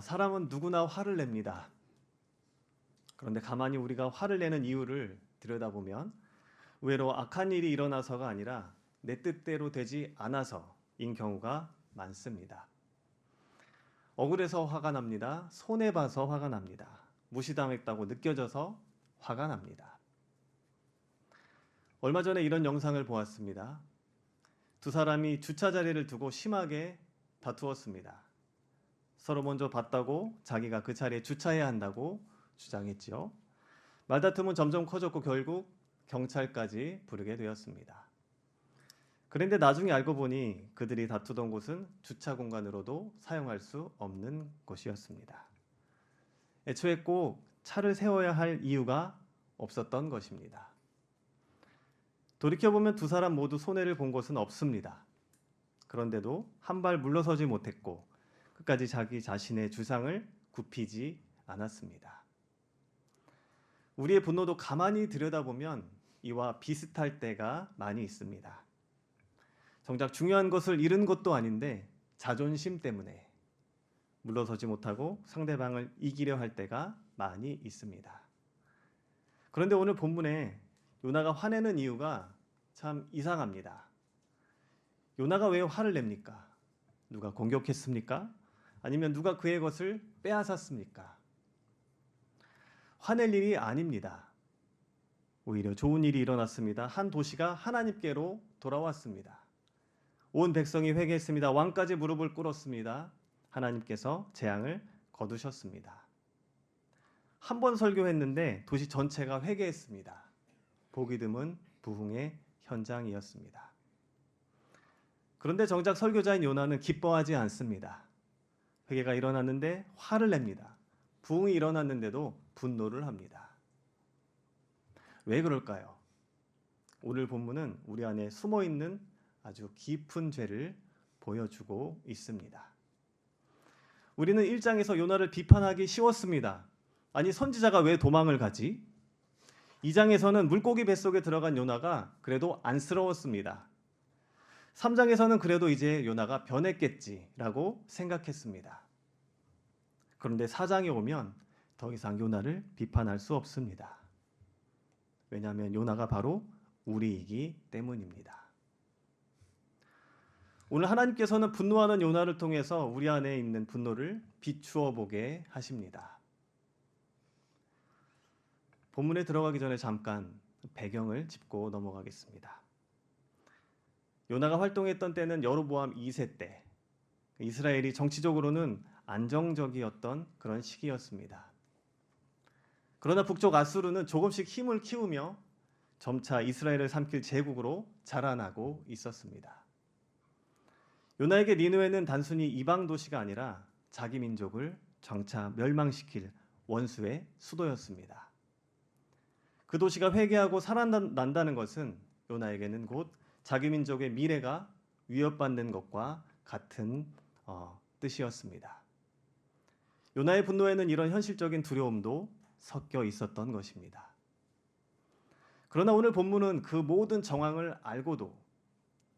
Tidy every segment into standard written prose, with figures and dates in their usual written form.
사람은 누구나 화를 냅니다. 그런데 가만히 우리가 화를 내는 이유를 들여다보면 의외로 악한 일이 일어나서가 아니라 내 뜻대로 되지 않아서인 경우가 많습니다. 억울해서 화가 납니다. 손해봐서 화가 납니다. 무시당했다고 느껴져서 화가 납니다. 얼마 전에 이런 영상을 보았습니다. 두 사람이 주차 자리를 두고 심하게 다투었습니다. 서로 먼저 봤다고 자기가 그 자리에 주차해야 한다고 주장했지요. 말다툼은 점점 커졌고 결국 경찰까지 부르게 되었습니다. 그런데 나중에 알고 보니 그들이 다투던 곳은 주차 공간으로도 사용할 수 없는 곳이었습니다. 애초에 꼭 차를 세워야 할 이유가 없었던 것입니다. 돌이켜보면 두 사람 모두 손해를 본 것은 없습니다. 그런데도 한 발 물러서지 못했고 끝까지 자기 자신의 주장을 굽히지 않았습니다. 우리의 분노도 가만히 들여다보면 이와 비슷할 때가 많이 있습니다. 정작 중요한 것을 잃은 것도 아닌데 자존심 때문에 물러서지 못하고 상대방을 이기려 할 때가 많이 있습니다. 그런데 오늘 본문에 요나가 화내는 이유가 참 이상합니다. 요나가 왜 화를 냅니까? 누가 공격했습니까? 아니면 누가 그의 것을 빼앗았습니까? 화낼 일이 아닙니다. 오히려 좋은 일이 일어났습니다. 한 도시가 하나님께로 돌아왔습니다. 온 백성이 회개했습니다. 왕까지 무릎을 꿇었습니다. 하나님께서 재앙을 거두셨습니다. 한 번 설교했는데 도시 전체가 회개했습니다. 보기 드문 부흥의 현장이었습니다. 그런데 정작 설교자인 요나는 기뻐하지 않습니다. 회개가 일어났는데 화를 냅니다. 부흥이 일어났는데도 분노를 합니다. 왜 그럴까요? 오늘 본문은 우리 안에 숨어있는 아주 깊은 죄를 보여주고 있습니다. 우리는 1장에서 요나를 비판하기 쉬웠습니다. 아니 선지자가 왜 도망을 가지? 2장에서는 물고기 뱃속에 들어간 요나가 그래도 안쓰러웠습니다. 3장에서는 그래도 이제 요나가 변했겠지라고 생각했습니다. 그런데 4장에 오면 더 이상 요나를 비판할 수 없습니다. 왜냐하면 요나가 바로 우리이기 때문입니다. 오늘 하나님께서는 분노하는 요나를 통해서 우리 안에 있는 분노를 비추어 보게 하십니다. 본문에 들어가기 전에 잠깐 배경을 짚고 넘어가겠습니다. 요나가 활동했던 때는 여로보암 2세 때, 이스라엘이 정치적으로는 안정적이었던 그런 시기였습니다. 그러나 북쪽 아수르는 조금씩 힘을 키우며 점차 이스라엘을 삼킬 제국으로 자라나고 있었습니다. 요나에게 니느웨는 단순히 이방 도시가 아니라 자기 민족을 장차 멸망시킬 원수의 수도였습니다. 그 도시가 회개하고 살아난다는 것은 요나에게는 곧 자기 민족의 미래가 위협받는 것과 같은 뜻이었습니다. 요나의 분노에는 이런 현실적인 두려움도 섞여 있었던 것입니다. 그러나 오늘 본문은 그 모든 정황을 알고도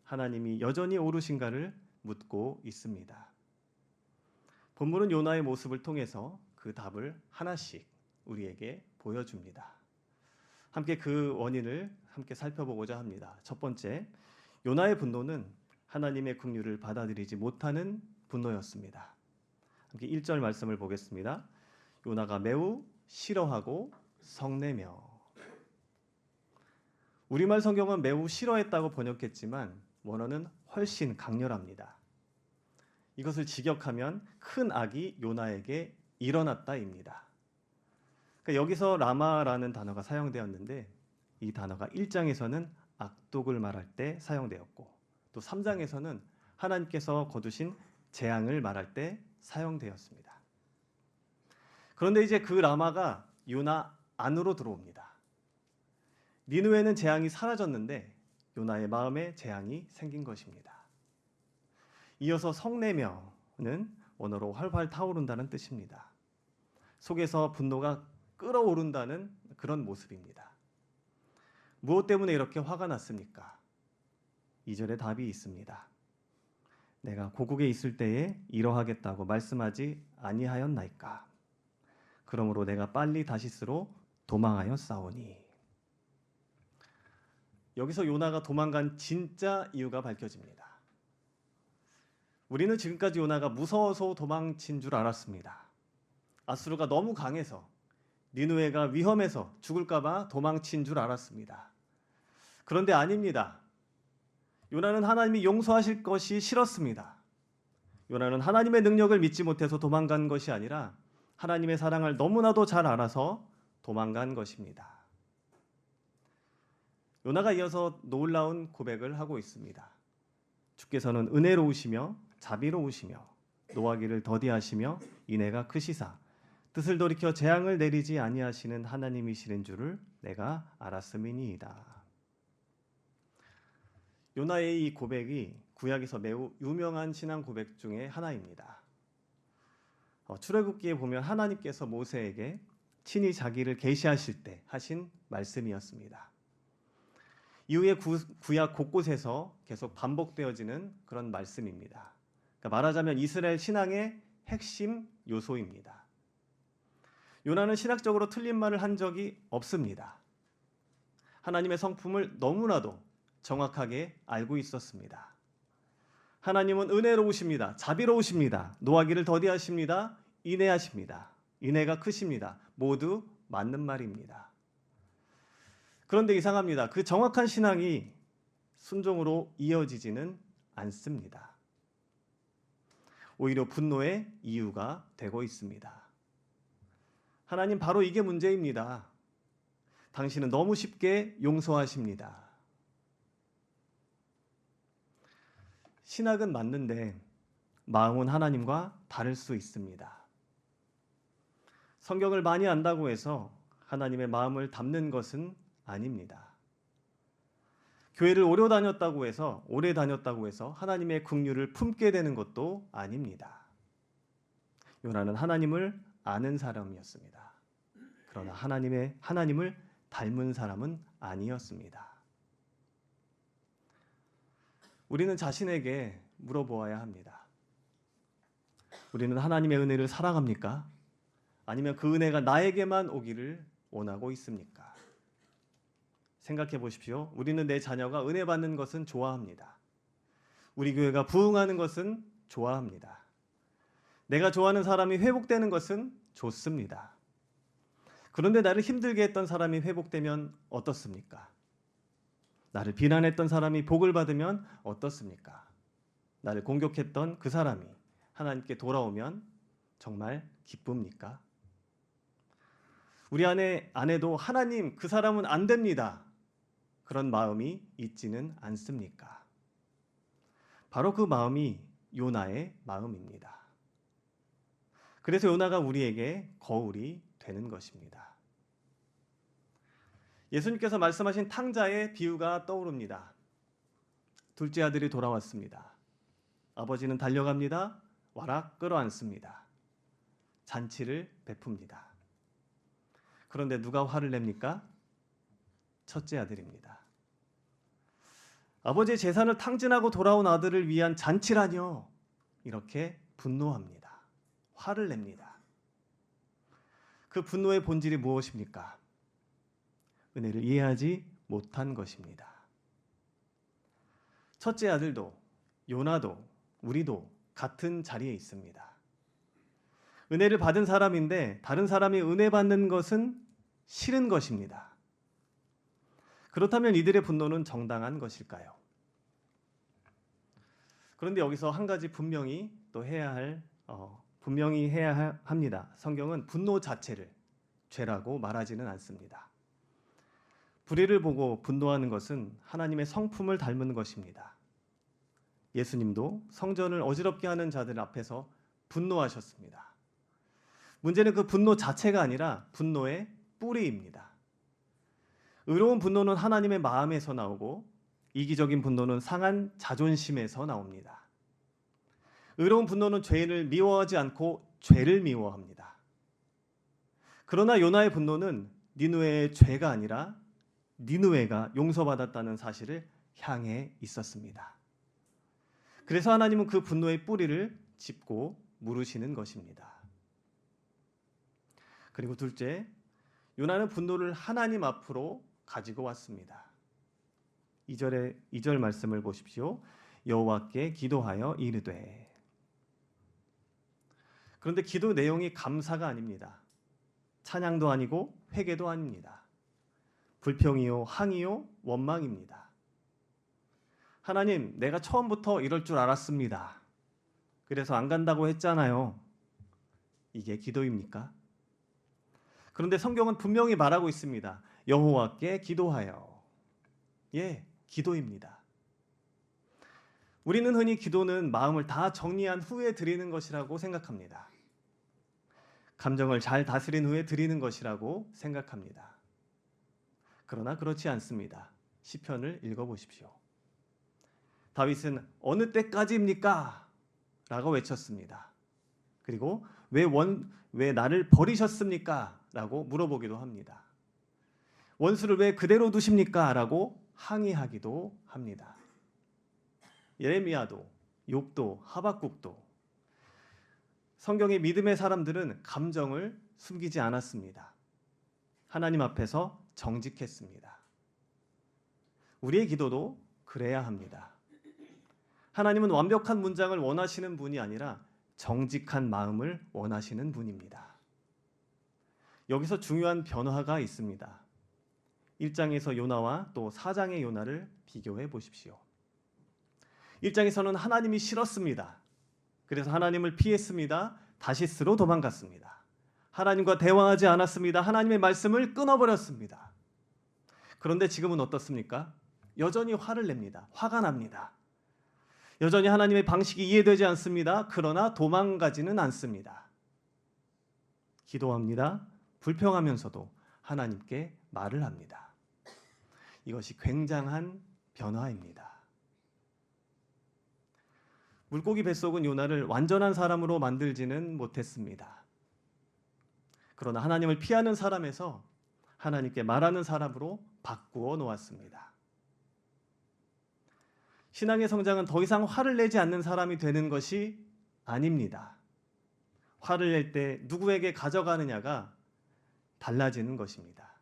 하나님이 여전히 옳으신가를 묻고 있습니다. 본문은 요나의 모습을 통해서 그 답을 하나씩 우리에게 보여줍니다. 함께 그 원인을 함께 살펴보고자 합니다. 첫 번째, 요나의 분노는 하나님의 긍휼을 받아들이지 못하는 분노였습니다. 함께 1절 말씀을 보겠습니다. 요나가 매우 싫어하고 성내며. 우리말 성경은 매우 싫어했다고 번역했지만 원어는 훨씬 강렬합니다. 이것을 직역하면 큰 악이 요나에게 일어났다입니다. 그러니까 여기서 라마라는 단어가 사용되었는데 이 단어가 1장에서는 악독을 말할 때 사용되었고 또 3장에서는 하나님께서 거두신 재앙을 말할 때 사용되었습니다. 그런데 이제 그 라마가 요나 안으로 들어옵니다. 니느웨는 재앙이 사라졌는데 요나의 마음에 재앙이 생긴 것입니다. 이어서 성내며는 원어로 활활 타오른다는 뜻입니다. 속에서 분노가 끓어오른다는 그런 모습입니다. 무엇 때문에 이렇게 화가 났습니까? 2절에 답이 있습니다. 내가 고국에 있을 때에 이러하겠다고 말씀하지 아니하였나이까. 그러므로 내가 빨리 다시스로 도망하였사오니. 여기서 요나가 도망간 진짜 이유가 밝혀집니다. 우리는 지금까지 요나가 무서워서 도망친 줄 알았습니다. 아수르가 너무 강해서, 니느웨가 위험해서 죽을까 봐 도망친 줄 알았습니다. 그런데 아닙니다. 요나는 하나님이 용서하실 것이 싫었습니다. 요나는 하나님의 능력을 믿지 못해서 도망간 것이 아니라 하나님의 사랑을 너무나도 잘 알아서 도망간 것입니다. 요나가 이어서 놀라운 고백을 하고 있습니다. 주께서는 은혜로우시며 자비로우시며 노하기를 더디하시며 인애가 크시사 뜻을 돌이켜 재앙을 내리지 아니하시는 하나님이시는 줄을 내가 알았음이니이다. 요나의 이 고백이 구약에서 매우 유명한 신앙 고백 중에 하나입니다. 출애굽기에 보면 하나님께서 모세에게 친히 자기를 계시하실 때 하신 말씀이었습니다. 이후에 구약 곳곳에서 계속 반복되어지는 그런 말씀입니다. 그러니까 말하자면 이스라엘 신앙의 핵심 요소입니다. 요나는 신학적으로 틀린 말을 한 적이 없습니다. 하나님의 성품을 너무나도 정확하게 알고 있었습니다. 하나님은 은혜로우십니다. 자비로우십니다. 노하기를 더디하십니다. 인애하십니다. 인애가 크십니다. 모두 맞는 말입니다. 그런데 이상합니다. 그 정확한 신앙이 순종으로 이어지지는 않습니다. 오히려 분노의 이유가 되고 있습니다. 하나님, 바로 이게 문제입니다. 당신은 너무 쉽게 용서하십니다. 신학은 맞는데 마음은 하나님과 다를 수 있습니다. 성경을 많이 안다고 해서 하나님의 마음을 담는 것은 아닙니다. 교회를 오래 다녔다고 해서 하나님의 긍휼을 품게 되는 것도 아닙니다. 요나는 하나님을 아는 사람이었습니다. 그러나 하나님을 닮은 사람은 아니었습니다. 우리는 자신에게 물어보아야 합니다. 우리는 하나님의 은혜를 사랑합니까? 아니면 그 은혜가 나에게만 오기를 원하고 있습니까? 생각해 보십시오. 우리는 내 자녀가 은혜 받는 것은 좋아합니다. 우리 교회가 부흥하는 것은 좋아합니다. 내가 좋아하는 사람이 회복되는 것은 좋습니다. 그런데 나를 힘들게 했던 사람이 회복되면 어떻습니까? 나를 비난했던 사람이 복을 받으면 어떻습니까? 나를 공격했던 그 사람이 하나님께 돌아오면 정말 기쁩니까? 우리 안에도 하나님, 그 사람은 안 됩니다. 그런 마음이 있지는 않습니까? 바로 그 마음이 요나의 마음입니다. 그래서 요나가 우리에게 거울이 되는 것입니다. 예수님께서 말씀하신 탕자의 비유가 떠오릅니다. 둘째 아들이 돌아왔습니다. 아버지는 달려갑니다. 와락 끌어안습니다. 잔치를 베풉니다. 그런데 누가 화를 냅니까? 첫째 아들입니다. 아버지의 재산을 탕진하고 돌아온 아들을 위한 잔치라뇨. 이렇게 분노합니다. 화를 냅니다. 그 분노의 본질이 무엇입니까? 은혜를 이해하지 못한 것입니다. 첫째 아들도 요나도 우리도 같은 자리에 있습니다. 은혜를 받은 사람인데 다른 사람이 은혜 받는 것은 싫은 것입니다. 그렇다면 이들의 분노는 정당한 것일까요? 그런데 여기서 한 가지 분명히 해야 합니다. 성경은 분노 자체를 죄라고 말하지는 않습니다. 불의를 보고 분노하는 것은 하나님의 성품을 닮은 것입니다. 예수님도 성전을 어지럽게 하는 자들 앞에서 분노하셨습니다. 문제는 그 분노 자체가 아니라 분노의 뿌리입니다. 의로운 분노는 하나님의 마음에서 나오고 이기적인 분노는 상한 자존심에서 나옵니다. 의로운 분노는 죄인을 미워하지 않고 죄를 미워합니다. 그러나 요나의 분노는 니느웨의 죄가 아니라 니느웨가 용서받았다는 사실을 향해 있었습니다. 그래서 하나님은 그 분노의 뿌리를 짚고 물으시는 것입니다. 그리고 둘째, 요나는 분노를 하나님 앞으로 가지고 왔습니다. 2절 말씀을 보십시오. 여호와께 기도하여 이르되. 그런데 기도 내용이 감사가 아닙니다. 찬양도 아니고 회개도 아닙니다. 불평이요, 항의요, 원망입니다. 하나님, 내가 처음부터 이럴 줄 알았습니다. 그래서 안 간다고 했잖아요. 이게 기도입니까? 그런데 성경은 분명히 말하고 있습니다. 여호와께 기도하여. 예, 기도입니다. 우리는 흔히 기도는 마음을 다 정리한 후에 드리는 것이라고 생각합니다. 감정을 잘 다스린 후에 드리는 것이라고 생각합니다. 그러나 그렇지 않습니다. 시편을 읽어보십시오. 다윗은 어느 때까지입니까? 라고 외쳤습니다. 그리고 왜 나를 버리셨습니까? 라고 물어보기도 합니다. 원수를 왜 그대로 두십니까? 라고 항의하기도 합니다. 예레미야도, 욥도, 하박국도 성경의 믿음의 사람들은 감정을 숨기지 않았습니다. 하나님 앞에서 정직했습니다. 우리의 기도도 그래야 합니다. 하나님은 완벽한 문장을 원하시는 분이 아니라 정직한 마음을 원하시는 분입니다. 여기서 중요한 변화가 있습니다. 1장에서 요나와 또 4장의 요나를 비교해 보십시오. 1장에서는 하나님이 싫었습니다. 그래서 하나님을 피했습니다. 다시스로 도망갔습니다. 하나님과 대화하지 않았습니다. 하나님의 말씀을 끊어버렸습니다. 그런데 지금은 어떻습니까? 여전히 화를 냅니다. 화가 납니다. 여전히 하나님의 방식이 이해되지 않습니다. 그러나 도망가지는 않습니다. 기도합니다. 불평하면서도 하나님께 말을 합니다. 이것이 굉장한 변화입니다. 물고기 뱃속은 요나를 완전한 사람으로 만들지는 못했습니다. 그러나 하나님을 피하는 사람에서 하나님께 말하는 사람으로 바꾸어 놓았습니다. 신앙의 성장은 더 이상 화를 내지 않는 사람이 되는 것이 아닙니다. 화를 낼 때 누구에게 가져가느냐가 달라지는 것입니다.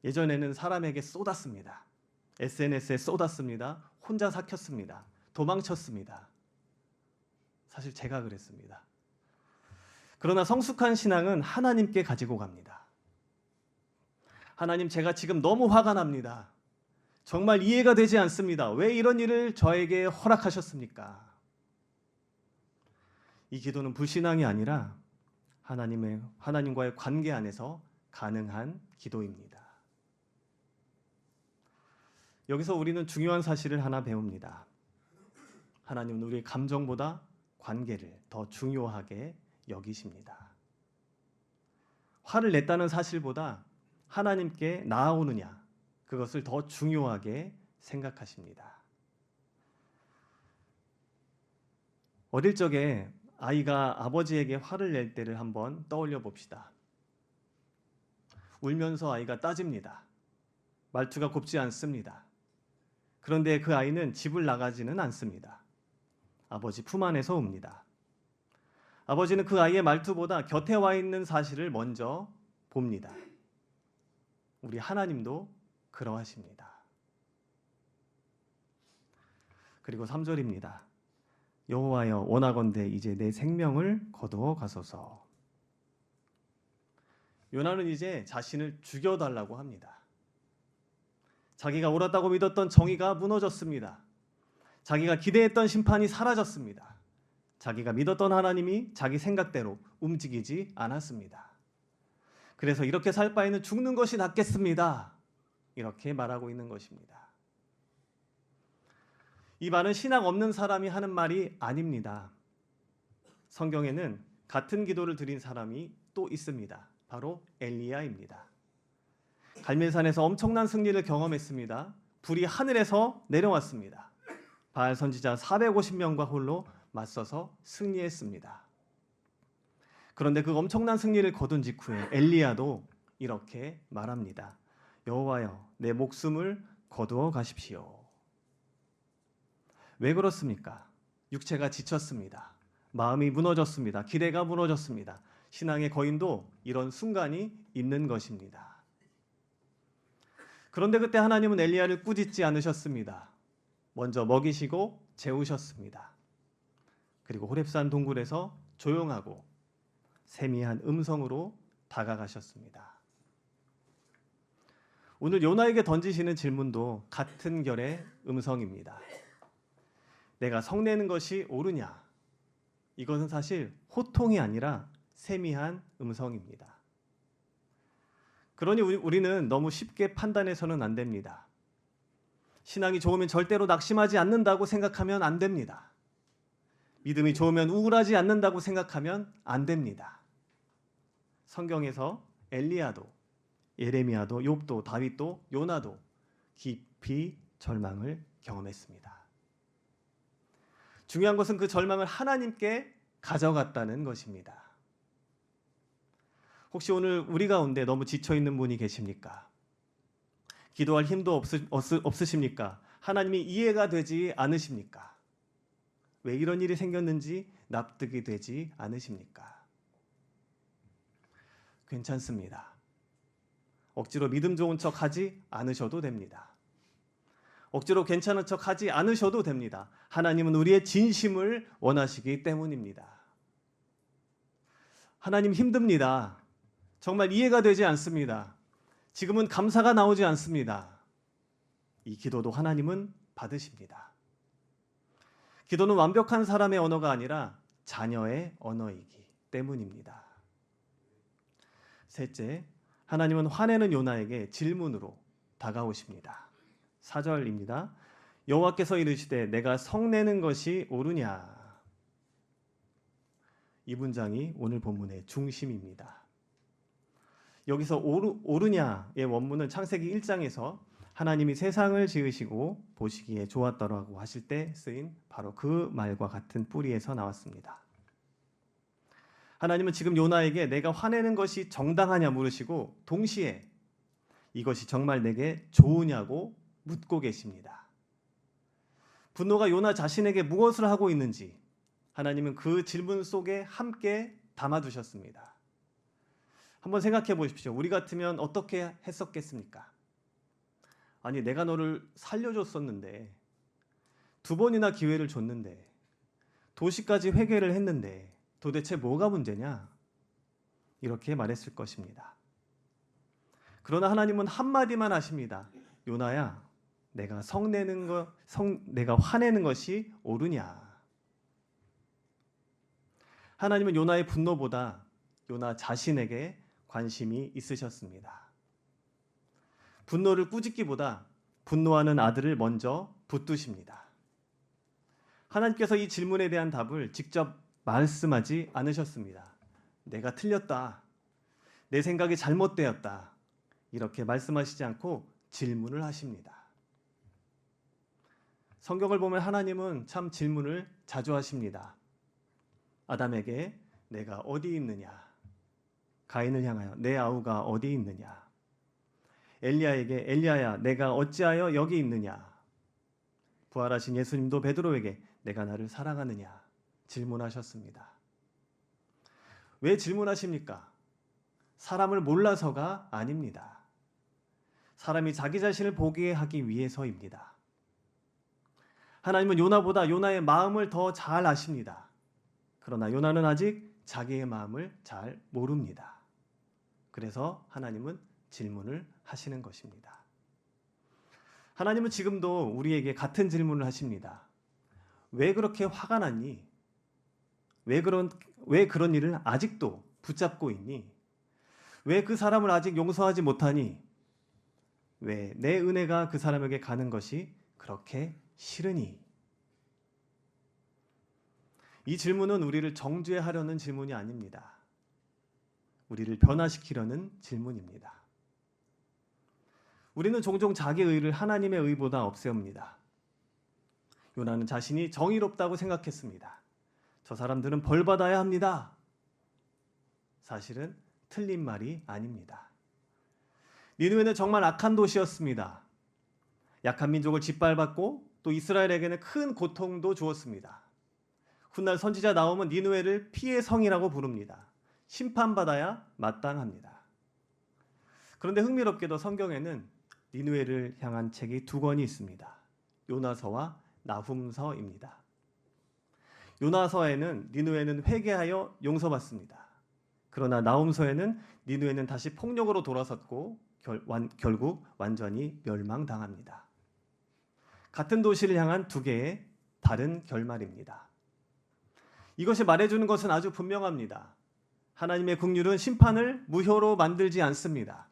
예전에는 사람에게 쏟았습니다. SNS에 쏟았습니다. 혼자 삭혔습니다. 도망쳤습니다. 사실 제가 그랬습니다. 그러나 성숙한 신앙은 하나님께 가지고 갑니다. 하나님, 제가 지금 너무 화가 납니다. 정말 이해가 되지 않습니다. 왜 이런 일을 저에게 허락하셨습니까? 이 기도는 불신앙이 아니라 하나님과의 관계 안에서 가능한 기도입니다. 여기서 우리는 중요한 사실을 하나 배웁니다. 하나님은 우리의 감정보다 관계를 더 중요하게 여기십니다. 화를 냈다는 사실보다 하나님께 나아오느냐, 그것을 더 중요하게 생각하십니다. 어릴 적에 아이가 아버지에게 화를 낼 때를 한번 떠올려 봅시다. 울면서 아이가 따집니다. 말투가 곱지 않습니다. 그런데 그 아이는 집을 나가지는 않습니다. 아버지 품 안에서 웁니다. 아버지는 그 아이의 말투보다 곁에 와 있는 사실을 먼저 봅니다. 우리 하나님도 그러하십니다. 그리고 3절입니다. 여호와여, 원하건대 이제 내 생명을 거두어 가소서. 요나는 이제 자신을 죽여달라고 합니다. 자기가 옳았다고 믿었던 정의가 무너졌습니다. 자기가 기대했던 심판이 사라졌습니다. 자기가 믿었던 하나님이 자기 생각대로 움직이지 않았습니다. 그래서 이렇게 살 바에는 죽는 것이 낫겠습니다. 이렇게 말하고 있는 것입니다. 이 말은 신앙 없는 사람이 하는 말이 아닙니다. 성경에는 같은 기도를 드린 사람이 또 있습니다. 바로 엘리야입니다. 갈멜산에서 엄청난 승리를 경험했습니다. 불이 하늘에서 내려왔습니다. 바알 선지자 450명과 홀로 맞서서 승리했습니다. 그런데 그 엄청난 승리를 거둔 직후에 엘리야도 이렇게 말합니다. 여호와여, 내 목숨을 거두어 가십시오. 왜 그렇습니까? 육체가 지쳤습니다. 마음이 무너졌습니다. 기대가 무너졌습니다. 신앙의 거인도 이런 순간이 있는 것입니다. 그런데 그때 하나님은 엘리야를 꾸짖지 않으셨습니다. 먼저 먹이시고 재우셨습니다. 그리고 호렙산 동굴에서 조용하고 세미한 음성으로 다가가셨습니다. 오늘 요나에게 던지시는 질문도 같은 결의 음성입니다. 내가 성내는 것이 옳으냐? 이것은 사실 호통이 아니라 세미한 음성입니다. 그러니 우리는 너무 쉽게 판단해서는 안 됩니다. 신앙이 좋으면 절대로 낙심하지 않는다고 생각하면 안 됩니다. 믿음이 좋으면 우울하지 않는다고 생각하면 안 됩니다. 성경에서 엘리야도, 예레미야도, 욥도, 다윗도, 요나도 깊이 절망을 경험했습니다. 중요한 것은 그 절망을 하나님께 가져갔다는 것입니다. 혹시 오늘 우리 가운데 너무 지쳐있는 분이 계십니까? 기도할 힘도 없으십니까? 하나님이 이해가 되지 않으십니까? 왜 이런 일이 생겼는지 납득이 되지 않으십니까? 괜찮습니다. 억지로 믿음 좋은 척 하지 않으셔도 됩니다. 억지로 괜찮은 척 하지 않으셔도 됩니다. 하나님은 우리의 진심을 원하시기 때문입니다. 하나님 힘듭니다. 정말 이해가 되지 않습니다. 지금은 감사가 나오지 않습니다. 이 기도도 하나님은 받으십니다. 기도는 완벽한 사람의 언어가 아니라 자녀의 언어이기 때문입니다. 셋째, 하나님은 화내는 요나에게 질문으로 다가오십니다. 4절입니다. 여호와께서 이르시되 내가 성내는 것이 옳으냐? 이 문장이 오늘 본문의 중심입니다. 여기서 옳으냐의 원문은 창세기 1장에서 하나님이 세상을 지으시고 보시기에 좋았더라고 하실 때 쓰인 바로 그 말과 같은 뿌리에서 나왔습니다. 하나님은 지금 요나에게 내가 화내는 것이 정당하냐 물으시고 동시에 이것이 정말 내게 좋으냐고 묻고 계십니다. 분노가 요나 자신에게 무엇을 하고 있는지 하나님은 그 질문 속에 함께 담아두셨습니다. 한번 생각해 보십시오. 우리 같으면 어떻게 했었겠습니까? 아니 내가 너를 살려줬었는데 2번이나 기회를 줬는데 도시까지 회개를 했는데 도대체 뭐가 문제냐? 이렇게 말했을 것입니다. 그러나 하나님은 한마디만 하십니다. 요나야, 내가 내가 화내는 것이 옳으냐? 하나님은 요나의 분노보다 요나 자신에게 관심이 있으셨습니다. 분노를 꾸짖기보다 분노하는 아들을 먼저 붙드십니다. 하나님께서 이 질문에 대한 답을 직접 말씀하지 않으셨습니다. 내가 틀렸다. 내 생각이 잘못되었다. 이렇게 말씀하시지 않고 질문을 하십니다. 성경을 보면 하나님은 참 질문을 자주 하십니다. 아담에게 내가 어디 있느냐? 가인을 향하여 내 아우가 어디 있느냐? 엘리야에게 엘리야야 내가 어찌하여 여기 있느냐? 부활하신 예수님도 베드로에게 내가 나를 사랑하느냐? 질문하셨습니다. 왜 질문하십니까? 사람을 몰라서가 아닙니다. 사람이 자기 자신을 보게 하기 위해서입니다. 하나님은 요나보다 요나의 마음을 더 잘 아십니다. 그러나 요나는 아직 자기의 마음을 잘 모릅니다. 그래서 하나님은 질문을 하시는 것입니다. 하나님은 지금도 우리에게 같은 질문을 하십니다. 왜 그렇게 화가 났니? 왜 그런 일을 아직도 붙잡고 있니? 왜 그 사람을 아직 용서하지 못하니? 왜 내 은혜가 그 사람에게 가는 것이 그렇게 싫으니? 이 질문은 우리를 정죄하려는 질문이 아닙니다. 우리를 변화시키려는 질문입니다. 우리는 종종 자기 의를 하나님의 의보다 없애옵니다. 요나는 자신이 정의롭다고 생각했습니다. 저 사람들은 벌 받아야 합니다. 사실은 틀린 말이 아닙니다. 니느웨는 정말 악한 도시였습니다. 약한 민족을 짓밟았고 또 이스라엘에게는 큰 고통도 주었습니다. 훗날 선지자 나홈은 니느웨를 피의 성이라고 부릅니다. 심판받아야 마땅합니다. 그런데 흥미롭게도 성경에는 니느웨를 향한 책이 두 권이 있습니다. 요나서와 나훔서입니다. 요나서에는 니느웨는 회개하여 용서받습니다. 그러나 나훔서에는 니느웨는 다시 폭력으로 돌아섰고 결국 완전히 멸망당합니다. 같은 도시를 향한 두 개의 다른 결말입니다. 이것이 말해주는 것은 아주 분명합니다. 하나님의 긍휼은 심판을 무효로 만들지 않습니다.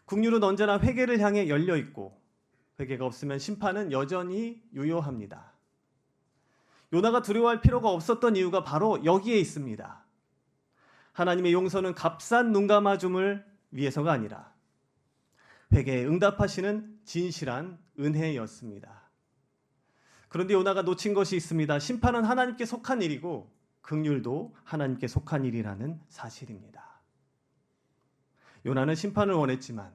긍휼은 언제나 회개를 향해 열려 있고 회개가 없으면 심판은 여전히 유효합니다. 요나가 두려워할 필요가 없었던 이유가 바로 여기에 있습니다. 하나님의 용서는 값싼 눈감아줌을 위해서가 아니라 회개에 응답하시는 진실한 은혜였습니다. 그런데 요나가 놓친 것이 있습니다. 심판은 하나님께 속한 일이고 긍휼도 하나님께 속한 일이라는 사실입니다. 요나는 심판을 원했지만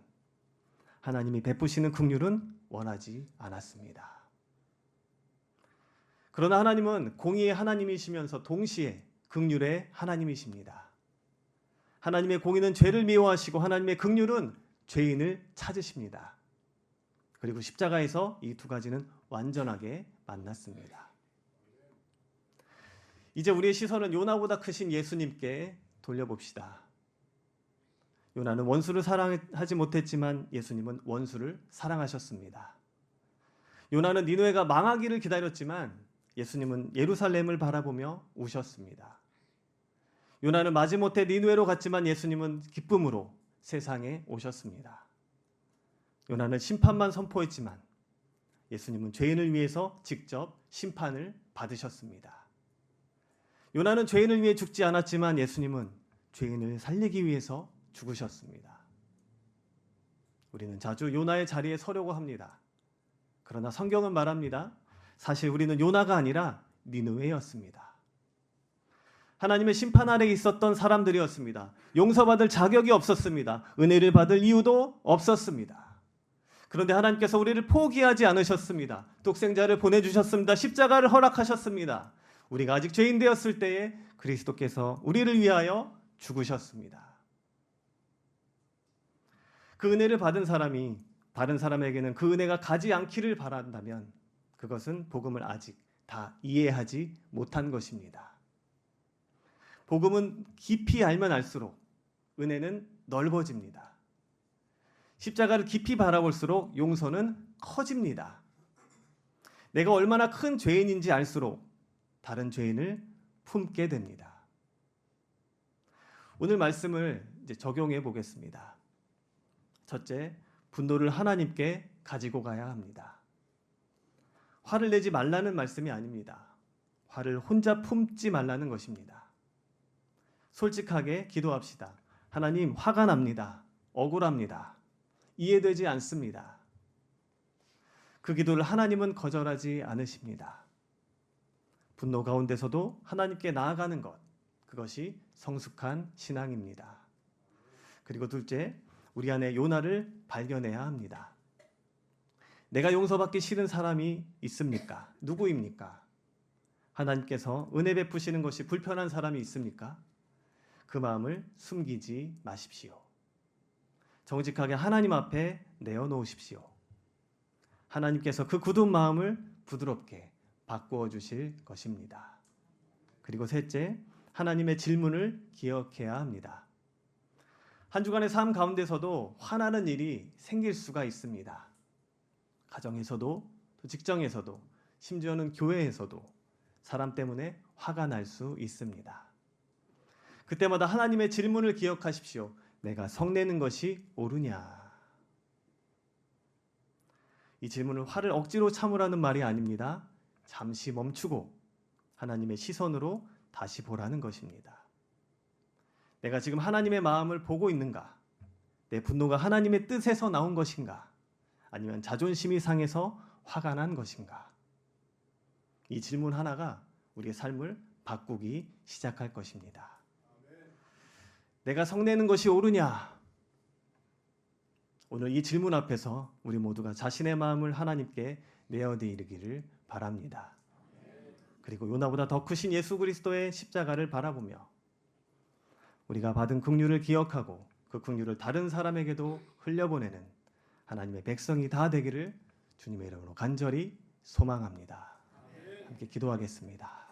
하나님이 베푸시는 긍휼은 원하지 않았습니다. 그러나 하나님은 공의의 하나님이시면서 동시에 긍휼의 하나님이십니다. 하나님의 공의는 죄를 미워하시고 하나님의 긍휼은 죄인을 찾으십니다. 그리고 십자가에서 이 두 가지는 완전하게 만났습니다. 이제 우리의 시선은 요나보다 크신 예수님께 돌려봅시다. 요나는 원수를 사랑하지 못했지만 예수님은 원수를 사랑하셨습니다. 요나는 니느웨가 망하기를 기다렸지만 예수님은 예루살렘을 바라보며 우셨습니다. 요나는 마지못해 니느웨로 갔지만 예수님은 기쁨으로 세상에 오셨습니다. 요나는 심판만 선포했지만 예수님은 죄인을 위해서 직접 심판을 받으셨습니다. 요나는 죄인을 위해 죽지 않았지만 예수님은 죄인을 살리기 위해서 죽으셨습니다. 우리는 자주 요나의 자리에 서려고 합니다. 그러나 성경은 말합니다. 사실 우리는 요나가 아니라 니느웨였습니다. 하나님의 심판 아래 있었던 사람들이었습니다. 용서받을 자격이 없었습니다. 은혜를 받을 이유도 없었습니다. 그런데 하나님께서 우리를 포기하지 않으셨습니다. 독생자를 보내주셨습니다. 십자가를 허락하셨습니다. 우리가 아직 죄인 되었을 때에 그리스도께서 우리를 위하여 죽으셨습니다. 그 은혜를 받은 사람이 다른 사람에게는 그 은혜가 가지 않기를 바란다면 그것은 복음을 아직 다 이해하지 못한 것입니다. 복음은 깊이 알면 알수록 은혜는 넓어집니다. 십자가를 깊이 바라볼수록 용서는 커집니다. 내가 얼마나 큰 죄인인지 알수록 다른 죄인을 품게 됩니다. 오늘 말씀을 이제 적용해 보겠습니다. 첫째, 분노를 하나님께 가지고 가야 합니다. 화를 내지 말라는 말씀이 아닙니다. 화를 혼자 품지 말라는 것입니다. 솔직하게 기도합시다. 하나님, 화가 납니다. 억울합니다. 이해되지 않습니다. 그 기도를 하나님은 거절하지 않으십니다. 분노 가운데서도 하나님께 나아가는 것, 그것이 성숙한 신앙입니다. 그리고 둘째, 우리 안에 요나를 발견해야 합니다. 내가 용서받기 싫은 사람이 있습니까? 누구입니까? 하나님께서 은혜 베푸시는 것이 불편한 사람이 있습니까? 그 마음을 숨기지 마십시오. 정직하게 하나님 앞에 내어놓으십시오. 하나님께서 그 굳은 마음을 부드럽게 바꾸어 주실 것입니다. 그리고 셋째, 하나님의 질문을 기억해야 합니다. 한 주간의 삶 가운데서도 화나는 일이 생길 수가 있습니다. 가정에서도, 또 직장에서도, 심지어는 교회에서도 사람 때문에 화가 날 수 있습니다. 그때마다 하나님의 질문을 기억하십시오. 내가 성내는 것이 옳으냐? 이 질문은 화를 억지로 참으라는 말이 아닙니다. 잠시 멈추고 하나님의 시선으로 다시 보라는 것입니다. 내가 지금 하나님의 마음을 보고 있는가? 내 분노가 하나님의 뜻에서 나온 것인가? 아니면 자존심이 상해서 화가 난 것인가? 이 질문 하나가 우리의 삶을 바꾸기 시작할 것입니다. 내가 성내는 것이 옳으냐? 오늘 이 질문 앞에서 우리 모두가 자신의 마음을 하나님께 내어되 이르기를 바랍니다. 그리고 요나보다 더 크신 예수 그리스도의 십자가를 바라보며 우리가 받은 긍휼을 기억하고 그 긍휼을 다른 사람에게도 흘려보내는 하나님의 백성이 다 되기를 주님의 이름으로 간절히 소망합니다. 함께 기도하겠습니다.